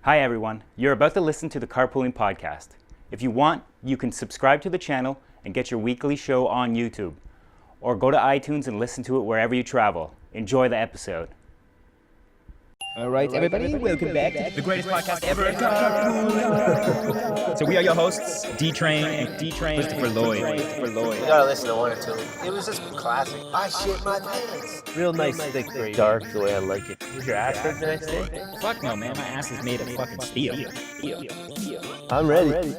Hi everyone, you're about to listen to the Carpooling podcast. If you want, you can subscribe to the channel and get your weekly show on YouTube. Or go to iTunes and listen to it wherever you travel. Enjoy the episode. All right, everybody, welcome back to the greatest podcast ever, Carpooling. So we are your hosts, D-Train and D-Train, Kristopher Lloyd. You gotta listen to one or two. It was just classic. I shit my pants. Real nice, thick gravy. Dark the way I like it. Was your ass hurt the next day? Fuck no, man, my ass is made of fucking steel. I'm ready.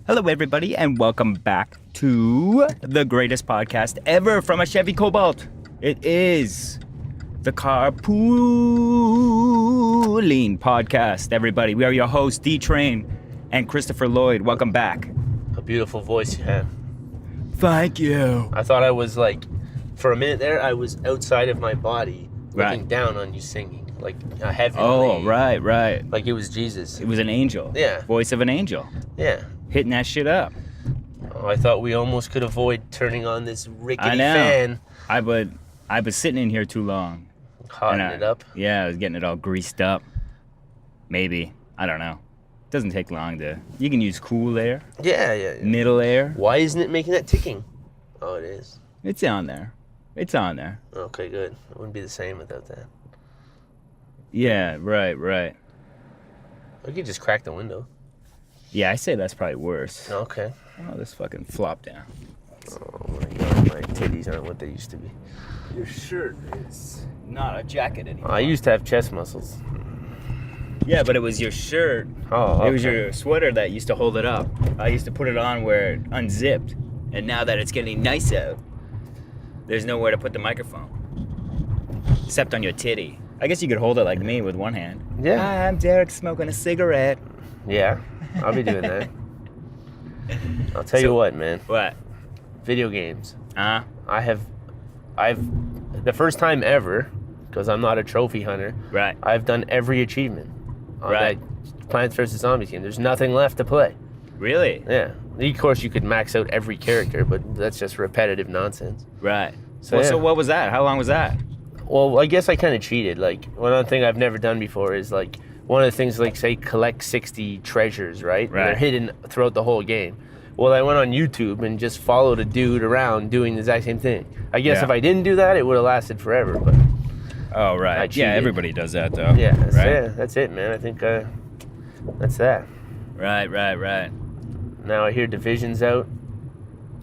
Hello, everybody, and welcome back to the greatest podcast ever from a Chevy Cobalt. It is the Carpooling podcast, everybody. We are your hosts, D-Train and Kristopher Lloyd. Welcome back. A beautiful voice you have. Thank you. I thought I was like, for a minute there, I was outside of my body, looking Right. down on you singing. Like a heavenly. Oh, right. Like it was Jesus. It was an angel. Yeah. Voice of an angel. Yeah. Hitting that shit up. Oh, I thought we almost could avoid turning on this rickety I know. fan. I was sitting in here too long. Hotting And it up. Yeah, I was getting it all greased up. Maybe. I don't know. Doesn't take long to... You can use cool air, Yeah. middle air. Why isn't it making that ticking? Oh, it is. It's on there. It's on there. Okay, good. It wouldn't be the same without that. Yeah, right. I could just crack the window. Yeah, I say that's probably worse. Okay. Oh, this fucking flop down. Oh my god, my titties aren't what they used to be. Your shirt is not a jacket anymore. I used to have chest muscles. Yeah, but it was your shirt. Oh, okay. It was your sweater that used to hold it up. I used to put it on where it unzipped. And now that it's getting nice out, there's nowhere to put the microphone. Except on your titty. I guess you could hold it like me with one hand. Yeah. Hi, I'm Derek smoking a cigarette. Yeah, I'll be doing that. I'll tell you what, man. What? Video games. Uh-huh. I've, the first time ever, because I'm not a trophy hunter, Right. I've done every achievement on Right. that Plants vs. Zombies game. There's nothing left to play. Really? Yeah. Of course, you could max out every character, but that's just repetitive nonsense. Right. So, Well, yeah. so what was that? How long was that? Well, I guess I kind of cheated. Like, one thing I've never done before is, like, one of the things, like, say, collect 60 treasures, right? Right. They're hidden throughout the whole game. Well, I went on YouTube and just followed a dude around doing the exact same thing. I guess Yeah. if I didn't do that, it would have lasted forever, but Oh, I right. cheated. Yeah, everybody does that, though. yeah, Right? that's it, man. I think that's that. Right. Now I hear Division's out.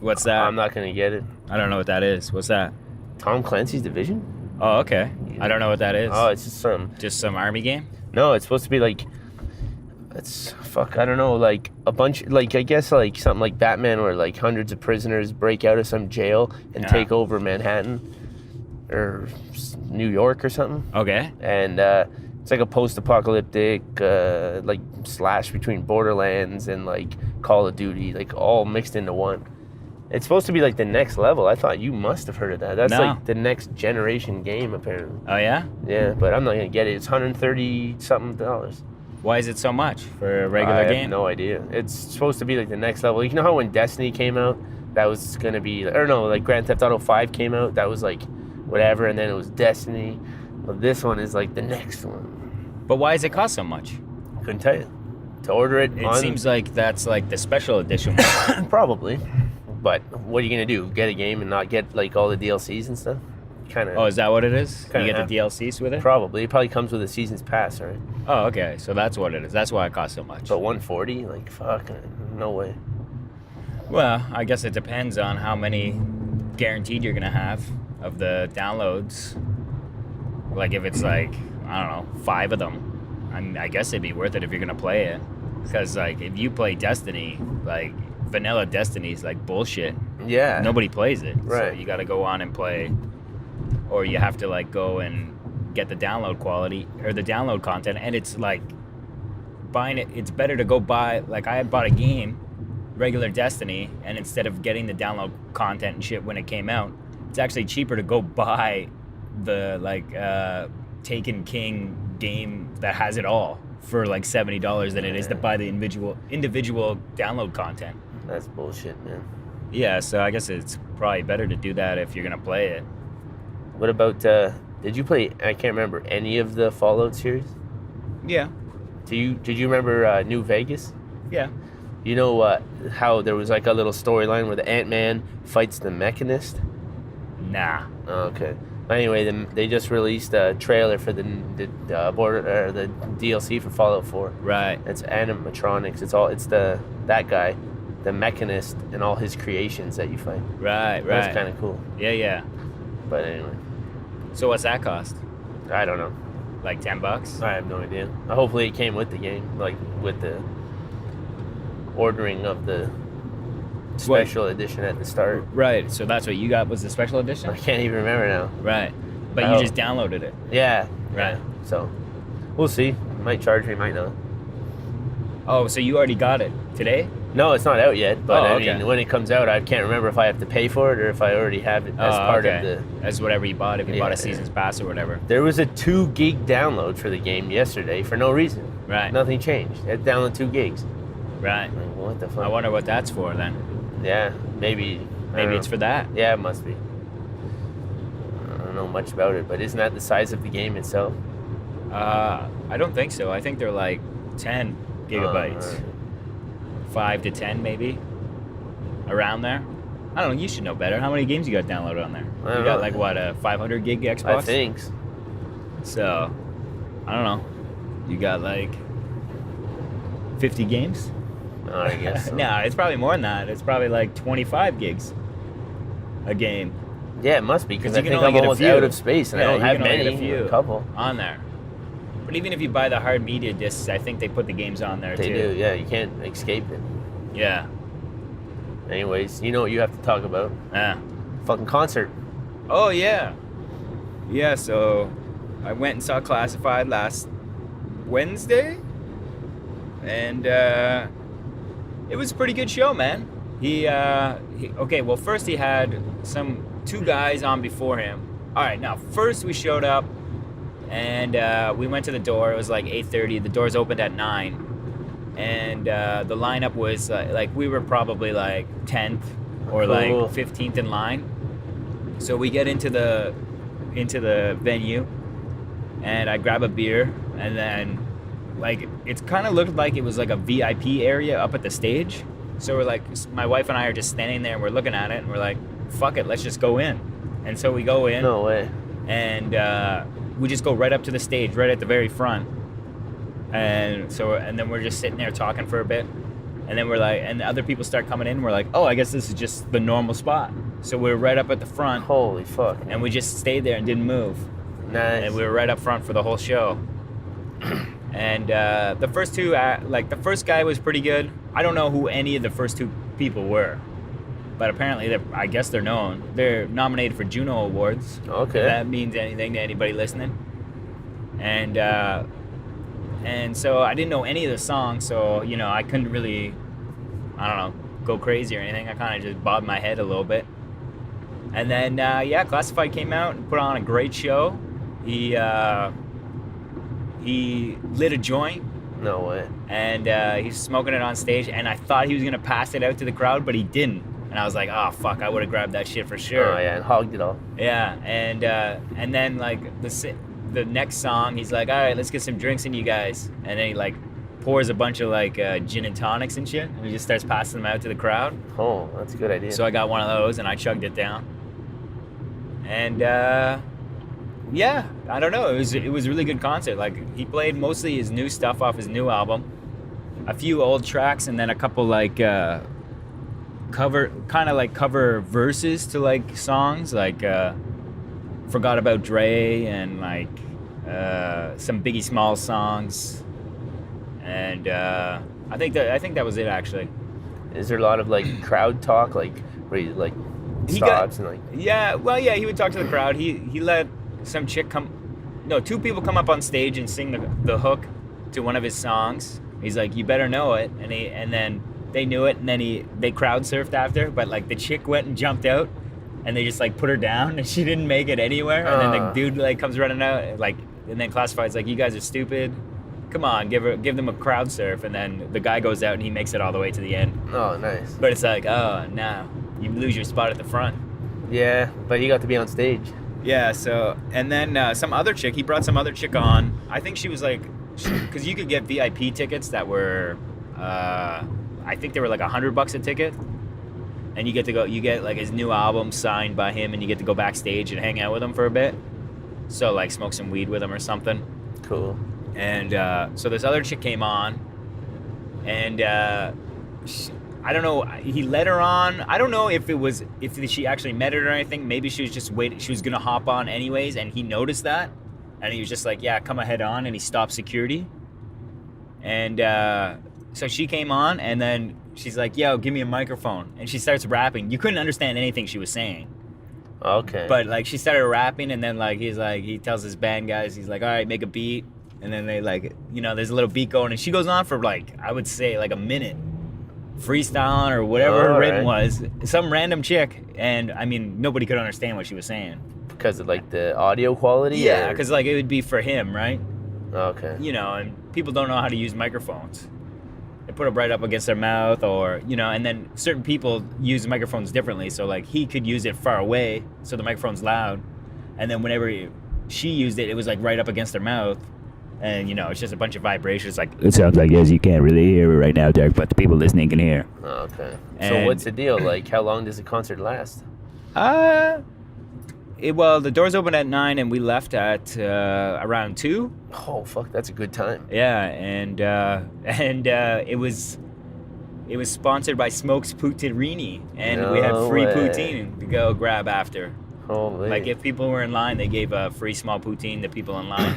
What's that? I'm not going to get it. I don't know what that is. What's that? Tom Clancy's Division? Oh, okay. I don't know what that is. Oh, it's just Just some army game? No, it's supposed to be like, I don't know, like a bunch, like I guess like something like Batman where like hundreds of prisoners break out of some jail and Yeah. take over Manhattan or New York or something. Okay. And it's like a post-apocalyptic like slash between Borderlands and like Call of Duty, like all mixed into one. It's supposed to be like the next level. I thought you must have heard of that. That's No. like the next generation game apparently. Oh, yeah? Yeah, but I'm not gonna get it. It's $130 something. Why is it so much for a regular I game? have no idea. It's supposed to be like the next level. You know how when Destiny came out, that was gonna be, or no, like Grand Theft Auto 5 came out, that was like whatever, and then it was Destiny. Well, this one is like the next one. But why does it cost so much? Couldn't tell you. To order it, It on, seems like that's like the special edition. probably. But what are you gonna do? Get a game and not get like all the DLCs and stuff? Kind of. Oh, is that what it is? Kinda You get have- the DLCs with it? Probably. It probably comes with a season's pass, right? Oh, okay. So that's what it is. That's why it costs so much. But 140, like fuck, no way. Well, I guess it depends on how many guaranteed you're gonna have of the downloads. Like if it's like, I don't know, 5 of them, I guess it'd be worth it if you're gonna play it. Because like if you play Destiny, like vanilla Destiny is like bullshit. Yeah. Nobody plays it. So Right. you gotta go on and play, or you have to like go and get the download quality or the download content, and it's like buying it. It's better to go buy, like I had bought a game, regular Destiny, and instead of getting the download content and shit when it came out, it's actually cheaper to go buy the like Taken King game that has it all for like $70 than it is to buy the individual download content. That's bullshit, man. Yeah, so I guess it's probably better to do that if you're gonna play it. What about, did you play, I can't remember, any of the Fallout series? Yeah. Did you remember New Vegas? Yeah. You know how there was like a little storyline where the Ant-Man fights the Mechanist? Nah. Okay. Anyway, they just released a trailer for the DLC for Fallout 4. Right. It's animatronics. It's that guy, the Mechanist, and all his creations that you fight. Right. That's kind of cool. Yeah. But anyway, So what's that cost? I don't know. Like $10? I have no idea. Hopefully it came with the game, like with the ordering of the special edition at the start. Right. So that's what you got was the special edition? I can't even remember now. Right. But Oh. you just downloaded it. Yeah. Right. So we'll see. Might charge me, might not. Oh, so you already got it today? No, it's not out yet. But Oh, I okay. mean, when it comes out, I can't remember if I have to pay for it or if I already have it as part of the. As whatever you bought, if you Yeah, bought a yeah. season's pass or whatever. There was a 2 gig download for the game yesterday for no reason. Right. Nothing changed. It downloaded 2 gigs. Right. Like, what the fuck? I wonder what that's for then. Yeah, maybe. I Maybe don't it's know. for that. Yeah, it must be. I don't know much about it, but isn't that the size of the game itself? I don't think so. I think they're like 10 gigabytes. alright. 5 to 10 maybe. Around there. I don't know, you should know better. How many games you got downloaded on there? I You don't got know. like what, a 500 gig Xbox? I think. So, I don't know. You got like 50 games? Oh, I guess. So. No, it's probably more than that. It's probably like 25 gigs a game Yeah, it must be because 'Cause I you can think only I'm get a almost few. out of space and Yeah, I don't you have can only many. get a few. A couple. on there. But even if you buy the hard media discs, I think they put the games on there They too. do. Yeah, you can't escape it. Yeah. Anyways, you know what you have to talk about? Yeah. Fucking concert. Oh yeah. Yeah, so I went and saw Classified last Wednesday. And it was a pretty good show, man. Okay, well first he had two guys on before him. All right, now first we showed up and we went to the door. It was like 8:30. The doors opened at 9. And the lineup was like we were probably like 10th or like Cool. 15th in line. So we get into the venue, and I grab a beer, and then like it kind of looked like it was like a VIP area up at the stage. So we're like, my wife and I are just standing there, and we're looking at it, and we're like, fuck it, let's just go in. And so we go in, No way. and we just go right up to the stage, right at the very front. And then we're just sitting there talking for a bit, and then we're like, and other people start coming in, and we're like, oh, I guess this is just the normal spot. So we're right up at the front, Holy fuck. and we just stayed there and didn't move. Nice. And we were right up front for the whole show. And the first two, like the first guy was pretty good. I don't know who any of the first two people were, but apparently, I guess they're known. They're nominated for Juno Awards. Okay. If that means anything to anybody listening. And so I didn't know any of the songs, so I couldn't really, I don't know, go crazy or anything. I kind of just bobbed my head a little bit. And then Classified came out and put on a great show. He lit a joint, No way. and he's smoking it on stage, and I thought he was gonna pass it out to the crowd, but he didn't. And I was like, oh fuck, I would have grabbed that shit for sure. Oh yeah, and hogged it all. Yeah, and then like the next song, he's like, all right, let's get some drinks in you guys. And then he like pours a bunch of like gin and tonics and shit, and he just starts passing them out to the crowd. Oh, that's a good idea. So I got one of those and I chugged it down. And yeah, I don't know, it was a really good concert. Like he played mostly his new stuff off his new album, a few old tracks, and then a couple like cover verses to like songs like Forgot About Dre and like some Biggie Smalls songs, and I think that was it actually. Is there a lot of like crowd talk, like where you like He stops and like? Yeah, well, yeah, he would talk to the crowd. He let some chick two people come up on stage and sing the hook to one of his songs. He's like, you better know it, and then they knew it, and then they crowd surfed after, but like the chick went and jumped out, and they just like put her down, and she didn't make it anywhere. And then the dude like comes running out, like, and then Classified's like, you guys are stupid, come on, give them a crowd surf, and then the guy goes out and he makes it all the way to the end. Oh, nice. But it's like, oh, no, you lose your spot at the front. Yeah, but he got to be on stage. Yeah, so, and then some other chick, he brought some other chick on. I think she was like, because you could get VIP tickets that were, I think they were like $100 a ticket. And you get like his new album signed by him, and you get to go backstage and hang out with him for a bit. So like smoke some weed with him or something. Cool. And so this other chick came on, and I don't know, he led her on. I don't know if she actually met it or anything. Maybe she was just waiting. She was gonna hop on anyways, and he noticed that, and he was just like, yeah, come ahead on, and he stopped security. And so she came on, and then she's like, yo, give me a microphone. And she starts rapping. You couldn't understand anything she was saying. Okay. But like she started rapping, and then like he tells his band guys, he's like, all right, make a beat. And then they like, there's a little beat going, and she goes on for like, I would say like a minute, freestyling or whatever her rhythm was. Some random chick, and I mean, nobody could understand what she was saying. Because of like the audio quality? Yeah, because like it would be for him, right? Okay. And people don't know how to use microphones. They put it right up against their mouth, or and then certain people use microphones differently. So like he could use it far away, so the microphone's loud, and then whenever she used it, it was like right up against her mouth, and it's just a bunch of vibrations. Like it sounds like, yes, you can't really hear it right now, Derek, but the people listening can hear. Okay. So what's the deal? Like, how long does the concert last? Well, the doors opened at 9, and we left at around 2. Oh fuck, that's a good time. Yeah, and it was sponsored by Smokes Poutine, and we had free poutine to go grab after. Holy. Like if people were in line, they gave a free small poutine to people in line.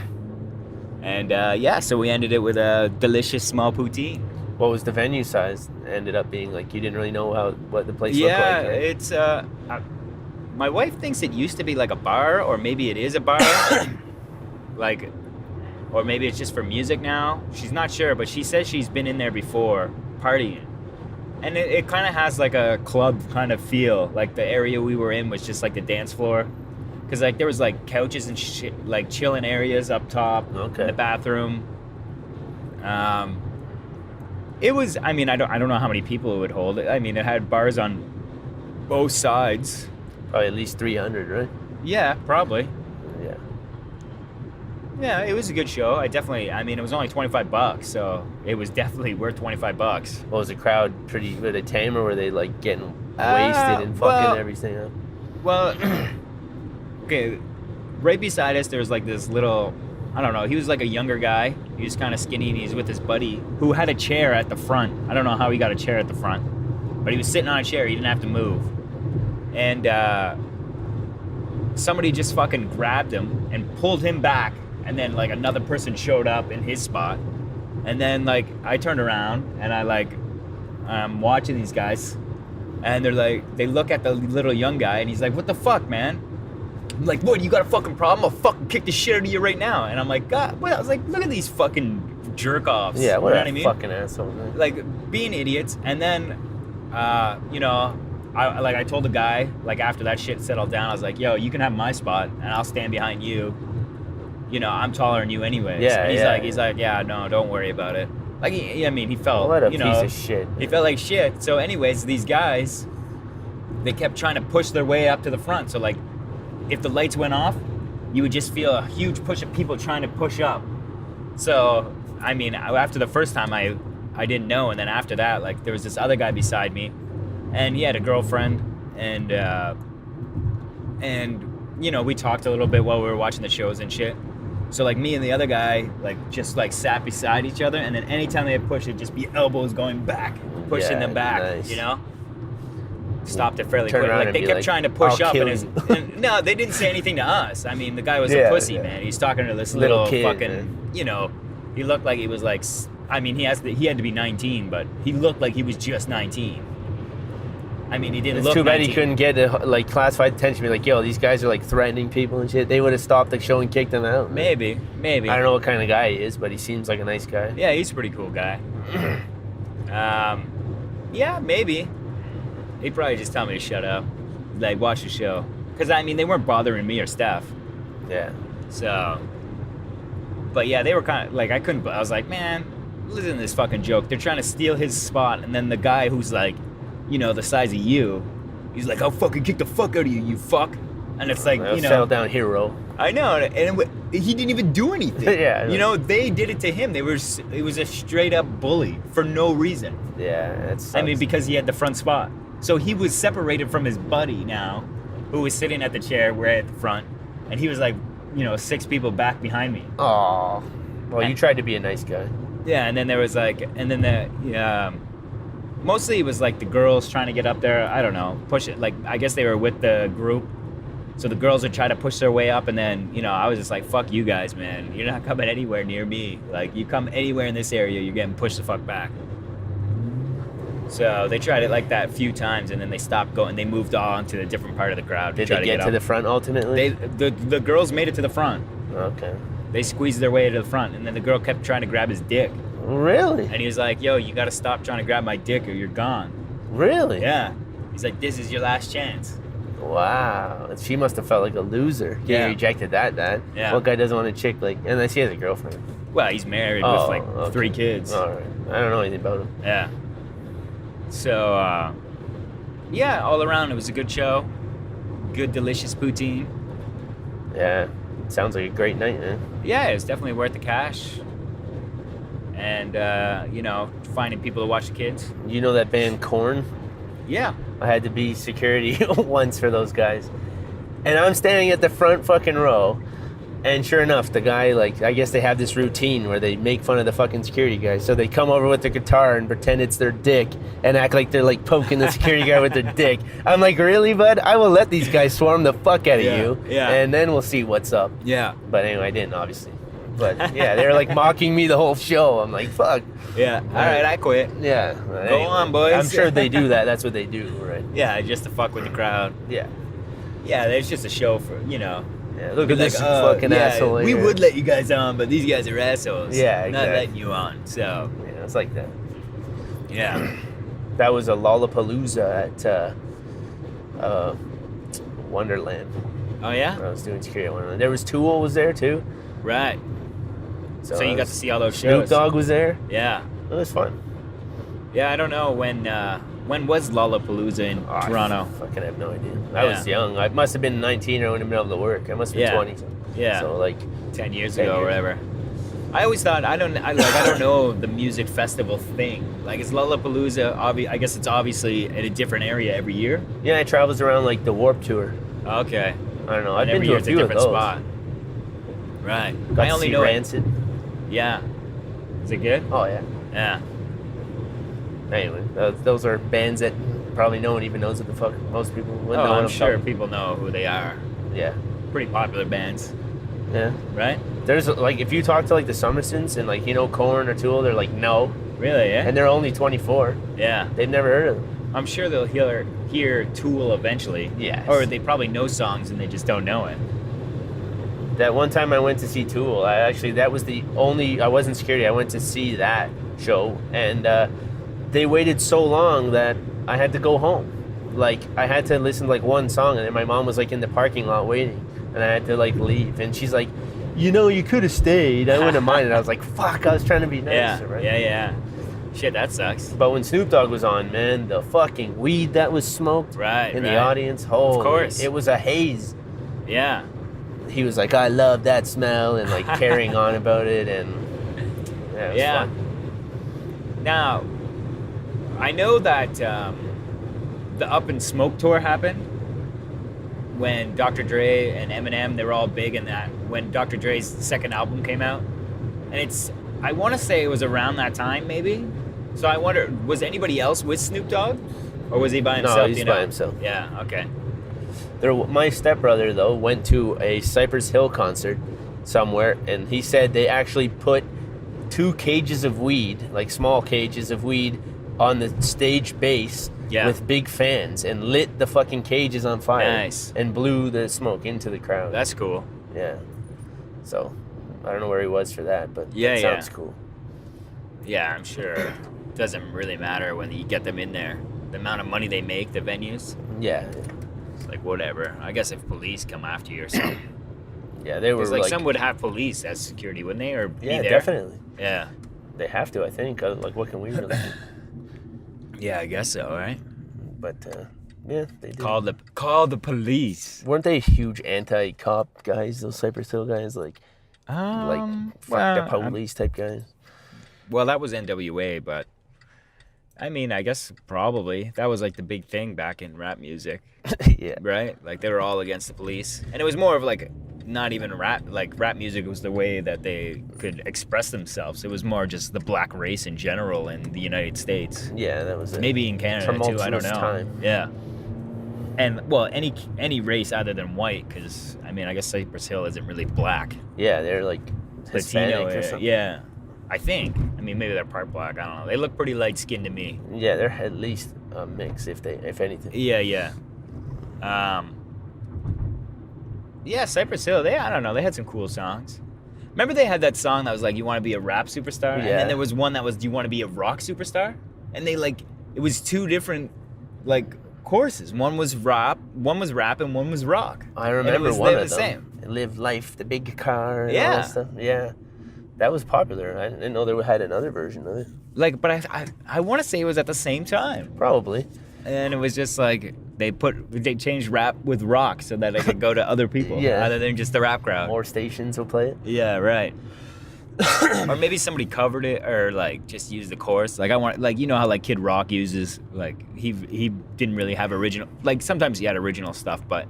And so we ended it with a delicious small poutine. What was the venue size? Ended up being like, you didn't really know what the place looked like. Yeah, Right? it's my wife thinks it used to be like a bar, or maybe it is a bar. Like, or maybe it's just for music now. She's not sure, but she says she's been in there before partying. And it kind of has like a club kind of feel. Like the area we were in was just like the dance floor. Because like there was like couches and shit, like chilling areas up top. Okay. In the bathroom. It was, I mean, I don't know how many people it would hold. I mean, it had bars on both sides. Probably at least 300, right? Yeah, probably. Yeah. Yeah, it was a good show. I mean, it was only $25, so it was definitely worth $25. What was the crowd were they tame, or were they like getting wasted and fucking everything up? Well, okay, right beside us, there was like this little, I don't know, he was like a younger guy. He was kind of skinny, and he's with his buddy who had a chair at the front. I don't know how he got a chair at the front, but he was sitting on a chair. He didn't have to move. And somebody just fucking grabbed him and pulled him back, and then like another person showed up in his spot, and then like I turned around and I'm watching these guys, and they look at the little young guy, and he's like, what the fuck, man? I'm like, what, you got a fucking problem? I'll fucking kick the shit out of you right now. And I'm like, God, well, I was like, look at these fucking jerk offs. Yeah, what you know a what I mean? fucking asshole, man. Like being idiots. And then I told the guy, like after that shit settled down, I was like, yo, you can have my spot and I'll stand behind you. I'm taller than you anyways. Yeah, and he's like, yeah, no, don't worry about it. Like, he felt, what a piece of shit. He felt like shit. So anyways, these guys, they kept trying to push their way up to the front. So like, if the lights went off, you would just feel a huge push of people trying to push up. So, I mean, after the first time, I didn't know. And then after that, like, there was this other guy beside me, and he had a girlfriend, and we talked a little bit while we were watching the shows and shit. So like me and the other guy just sat beside each other, and then anytime they had pushed, it'd just be elbows going back, pushing them back, nice. Stopped it fairly Turn quick. around Like they and be kept like, trying to push "I'll up, kill and you." and no, they didn't say anything to us. I mean, the guy was a pussy, man. He's talking to this little kid, fucking, he looked like he was like, I mean, he had to be 19, but he looked like he was just 19. I mean, he didn't It's look too bad 19. he couldn't get like classified attention. Be like, yo, these guys are like threatening people and shit. They would have stopped the show and kicked them out. Maybe. I don't know what kind of guy he is, but he seems like a nice guy. Yeah, he's a pretty cool guy. Yeah, maybe. He'd probably just tell me to shut up. Like, watch the show. Because, I mean, they weren't bothering me or Steph. Yeah. So, But yeah, they were kind of like, I was like, man, listen to this fucking joke. They're trying to steal his spot, and then the guy who's like, you know, the size of you, he's like, I'll fucking kick the fuck out of you, you fuck. And it's like, you know, settle down, hero. I know, and he didn't even do anything. Yeah, you know, they did it to him. It was a straight up bully for no reason. Yeah, that's. I mean, because he had the front spot, so he was separated from his buddy now, who was sitting at the chair, we're at the front, and he was like, you know, 6 people back behind me. Oh, well, you tried to be a nice guy. Yeah, and then there was like, and then mostly it was like the girls trying to get up there. I don't know, push it. Like, I guess they were with the group, so the girls would try to push their way up, and then, you know, I was just like, fuck you guys, man. You're not coming anywhere near me. Like, you come anywhere in this area, you're getting pushed the fuck back. So they tried it like that a few times, and then they stopped going. They moved on to a different part of the crowd. Did they get to the front ultimately? The girls made it to the front. Okay. They squeezed their way to the front, and then the girl kept trying to grab his dick. Really? And he was like, yo, you gotta stop trying to grab my dick or you're gone. Really? Yeah. He's like, this is your last chance. Wow. She must have felt like a loser. Yeah. He rejected that. Yeah. What guy doesn't want a chick like, unless he has a girlfriend? Well, he's married with like 3 kids. All right. I don't know anything about him. Yeah. So, yeah, all around it was a good show. Good, delicious poutine. Yeah. Sounds like a great night, man. Yeah, it was definitely worth the cash. And, you know, finding people to watch the kids. You know that band Korn? Yeah. I had to be security once for those guys. And I'm standing at the front fucking row. And sure enough, the guy, like, I guess they have this routine where they make fun of the fucking security guys. So they come over with their guitar and pretend it's their dick and act like they're, like, poking the security guy with their dick. I'm like, really, bud? I will let these guys swarm the fuck out of you. Yeah. And then we'll see what's up. Yeah. But anyway, I didn't, obviously. But, yeah, they were, like, mocking me the whole show. I'm like, fuck. Yeah. All right, I quit. Yeah. Go on, boys. I'm sure they do that. That's what they do, right? Yeah, just to fuck with the crowd. Yeah. Yeah, it's just a show for, you know. Yeah, look at this fucking asshole We here. would let you guys on, but these guys are assholes. Yeah, Not exactly. letting you on, so. Yeah, it's like that. Yeah. That was a Lollapalooza at Wonderland. Oh, yeah? I was doing security at Wonderland. There was Tool was there too. Right. So you got to see all those Snoop shows. Dogg was there. Yeah. It was fun. Yeah, I don't know when was Lollapalooza in Toronto? I fucking have no idea. I was young. I must have been 19 or when I went to work. I must have been 20. Yeah. So like 10 years ago or whatever. I always thought I don't know the music festival thing. Like, is Lollapalooza I guess it's obviously in a different area every year. Yeah, it travels around like the Warp Tour. Okay. I don't know. And I've been every to year a it's a few of different those. spot. Right. Got I only to see know Rancid. Yeah. Is it good? Oh yeah. Yeah. Anyway, those are bands that probably no one even knows what the fuck most people wouldn't know. I'm sure people know who they are. Yeah. Pretty popular bands, Yeah. right? There's like if you talk to like the Summersons and like Korn or Tool, they're like no, Really? Yeah. and they're only 24. Yeah. They've never heard of them. I'm sure they'll hear Tool eventually. Yes. Or they probably know songs and they just don't know it. That one time I went to see Tool, that was the only, I wasn't security, I went to see that show, and they waited so long that I had to go home. Like, I had to listen to like one song, and then my mom was like in the parking lot waiting, and I had to like leave, and she's like, you could have stayed. I wouldn't have minded. I was like, fuck, I was trying to be nice. Yeah. Right? Yeah. Shit, that sucks. But when Snoop Dogg was on, man, the fucking weed that was smoked Right. in the audience, holy, Of course. it was a haze. Yeah. He was like, I love that smell, and like carrying on about it, and yeah, it was fun. Now, I know that the Up in Smoke tour happened when Dr. Dre and Eminem, they were all big in that, when Dr. Dre's second album came out. And I want to say it was around that time, maybe. So I wonder, was anybody else with Snoop Dogg? Or was he by himself? No, he's by himself. Yeah, okay. My stepbrother, though, went to a Cypress Hill concert somewhere, and he said they actually put 2 cages of weed, like small cages of weed, on the stage base with big fans and lit the fucking cages on fire. Nice. And blew the smoke into the crowd. That's cool. Yeah. So, I don't know where he was for that, but Yeah, it sounds cool. Yeah, I'm sure. It doesn't really matter when you get them in there. The amount of money they make, the venues. Yeah. It's like, whatever. I guess if police come after you or something. Yeah, they were Because like some would have police as security, wouldn't they? Or be yeah, there? definitely. Yeah. They have to, I think. Like, what can we really do? Yeah, I guess so, right? But yeah, they did. Call the police. Weren't they huge anti-cop guys? Those Cypress Hill guys, like fuck the police type guys. Well, that was NWA, but I mean, I guess probably that was like the big thing back in rap music, Yeah. right? Like they were all against the police, and it was more of like not even rap. Like rap music was the way that they could express themselves. It was more just the black race in general in the United States. Yeah, that was it. Maybe in Canada too. I don't know. Time. Yeah. And well, any race other than white, because I mean, I guess Cypress Hill isn't really black. Yeah, they're like Hispanic Latino, or something. yeah. I think. I mean, maybe they're part black. I don't know. They look pretty light skinned to me. Yeah, they're at least a mix, if anything. Yeah. Yeah, Cypress Hill. I don't know. They had some cool songs. Remember they had that song that was like, "You want to be a rap superstar," and then there was one that was, "Do you want to be a rock superstar?" And they like, it was two different like courses. One was rap, and one was rock. I remember one one of of them. Same. Live life, the big car, and all Yeah. that stuff. Yeah, that was popular. I didn't know they had another version of it. Like, but I want to say it was at the same time. Probably. And it was just like they changed rap with rock so that it could go to other people, Yeah. other than just the rap crowd. More stations will play it. Yeah, right. Or maybe somebody covered it, or like just used the chorus. Like I want, like you know how like Kid Rock uses, like he didn't really have original. Like sometimes he had original stuff, but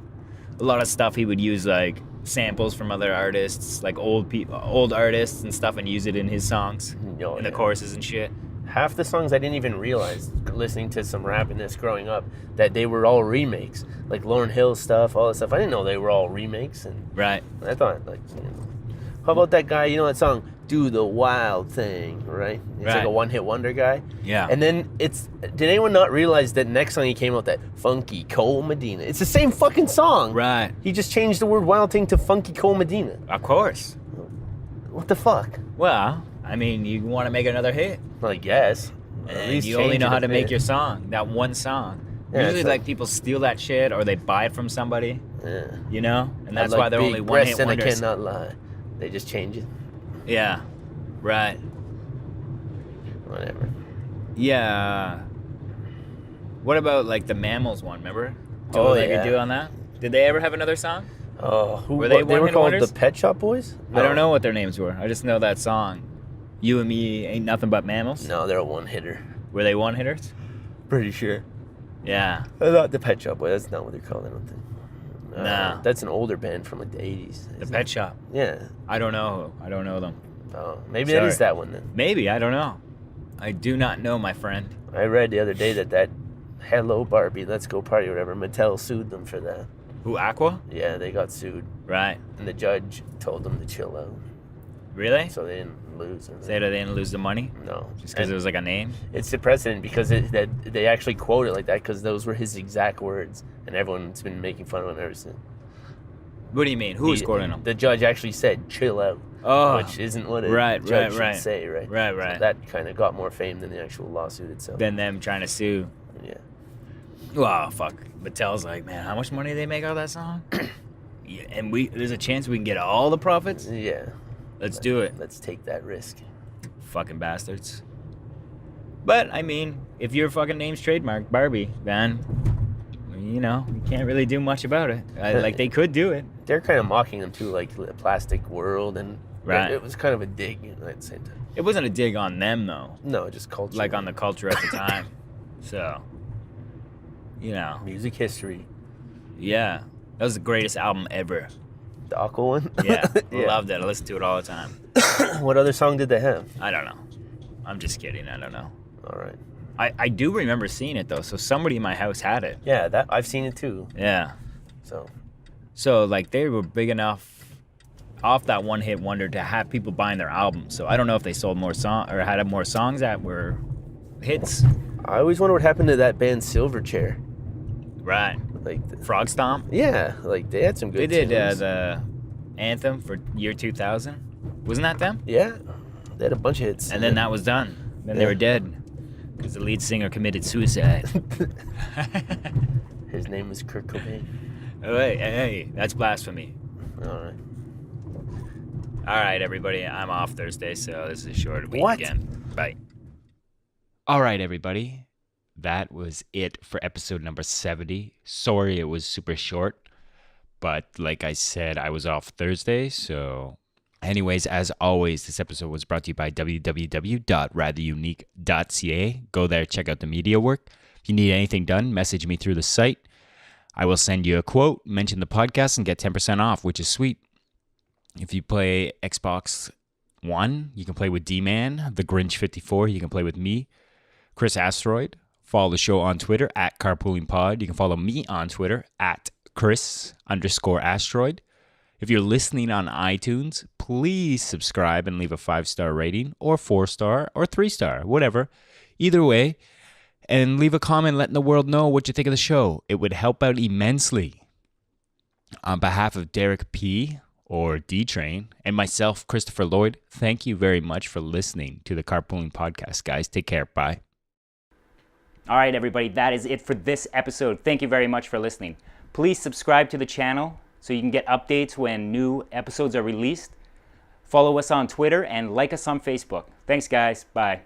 a lot of stuff he would use like samples from other artists, like old artists and stuff, and use it in his songs, Oh, in the yeah. choruses and shit. Half the songs I didn't even realize, listening to some rap in this growing up, that they were all remakes. Like Lauryn Hill stuff, all that stuff. I didn't know they were all remakes. And Right. I thought, like, you know, how about that guy, you know that song, Do the Wild Thing, right? It's like Right. a one-hit wonder guy. Yeah. And then did anyone not realize that next song he came out, that Funky Cole Medina? It's the same fucking song. Right. He just changed the word Wild Thing to Funky Cole Medina. Of course. What the fuck? Well, I mean, you want to make another hit, Well, I guess. At and least you only change know it how a to make bit. your song, that one song. Yeah, Usually, it's like people steal that shit, or they buy it from somebody, Yeah. you know, and that's I like why they're big only one breasts hit and wonders. I cannot lie. They just change it. Yeah. Right. Whatever. Yeah. What about like the Mammals one? Remember? Oh, They yeah. could do on that. Did they ever have another song? Oh, who Were they they were one-hit called wonders? the Pet Shop Boys? I don't know what their names were. I just know that song. You and Me Ain't Nothing But Mammals. No, they're a one-hitter. Were they one hitters? Pretty sure. Yeah. Not the Pet Shop Boys. That's not what they're called, I don't think. Nah. That's an older band from like the 80s. The Pet Shop. Yeah. I don't know. I don't know them. Oh, maybe that is Sorry. that one then. Maybe. I don't know. I do not know, my friend. I read the other day that Hello Barbie, Let's Go Party, whatever, Mattel sued them for that. Who, Aqua? Yeah, they got sued. Right. And the judge told them to chill out. Really? So they didn't lose. Say that they didn't lose the money? No. Just because And it was like a name? it's the precedent because that they actually quote it like that because those were his exact words. And everyone's been making fun of him ever since. What do you mean? Who was quoting them? The judge actually said, chill out. Oh. Which isn't what a Right, judge right, right. should say, right? Right. So that kind of got more fame than the actual lawsuit itself. Than them trying to sue. Yeah. Wow, fuck. Mattel's like, man, how much money do they make out of that song? Yeah, and there's a chance we can get all the profits? Yeah. Let's do it. Let's take that risk. Fucking bastards. But, I mean, if your fucking name's trademarked, Barbie, then, you know, you can't really do much about it. Like, they could do it. They're kind of mocking them too, like the plastic world, and Right. it was kind of a dig at the same time. It wasn't a dig on them, though. No, just culture. Like, on the culture at the time. So, you know, music history. yeah. That was the greatest album ever. The Aqua one? Yeah, Yeah. loved it. I listened to it all the time. What other song did they have? I don't know. I'm just kidding. I don't know. All right. I do remember seeing it, though. So somebody in my house had it. Yeah, that I've seen it too. Yeah. So Like, they were big enough off that one-hit wonder to have people buying their albums. So I don't know if they sold more or had more songs that were hits. I always wonder what happened to that band Silverchair. Right. Like, Frog Stomp. yeah, like they had some They good. did tunes. the anthem for year 2000. Wasn't that them? Yeah, they had a bunch of hits. And then that was done. Then they Yeah. were dead because the lead singer committed suicide. His name was Kurt Cobain. Oh, hey, that's blasphemy. All right. All right, everybody. I'm off Thursday, so this is a short week What? again. Bye. All right, everybody. That was it for episode number 70. Sorry it was super short, but like I said, I was off Thursday, so... Anyways, as always, this episode was brought to you by www.ratherunique.ca. Go there, check out the media work. If you need anything done, message me through the site. I will send you a quote, mention the podcast, and get 10% off, which is sweet. If you play Xbox One, you can play with D-Man, the Grinch54. You can play with me, Chris Asteroid. Follow the show on Twitter at Carpooling Pod. You can follow me on Twitter at Chris_Asteroid. If you're listening on iTunes, please subscribe and leave a 5-star rating, or 4-star, or 3-star, whatever. Either way, and leave a comment letting the world know what you think of the show. It would help out immensely. On behalf of Derek P., or D-Train, and myself, Christopher Lloyd, thank you very much for listening to the Carpooling Podcast, guys. Take care. Bye. All right, everybody, that is it for this episode. Thank you very much for listening. Please subscribe to the channel so you can get updates when new episodes are released. Follow us on Twitter and like us on Facebook. Thanks, guys. Bye.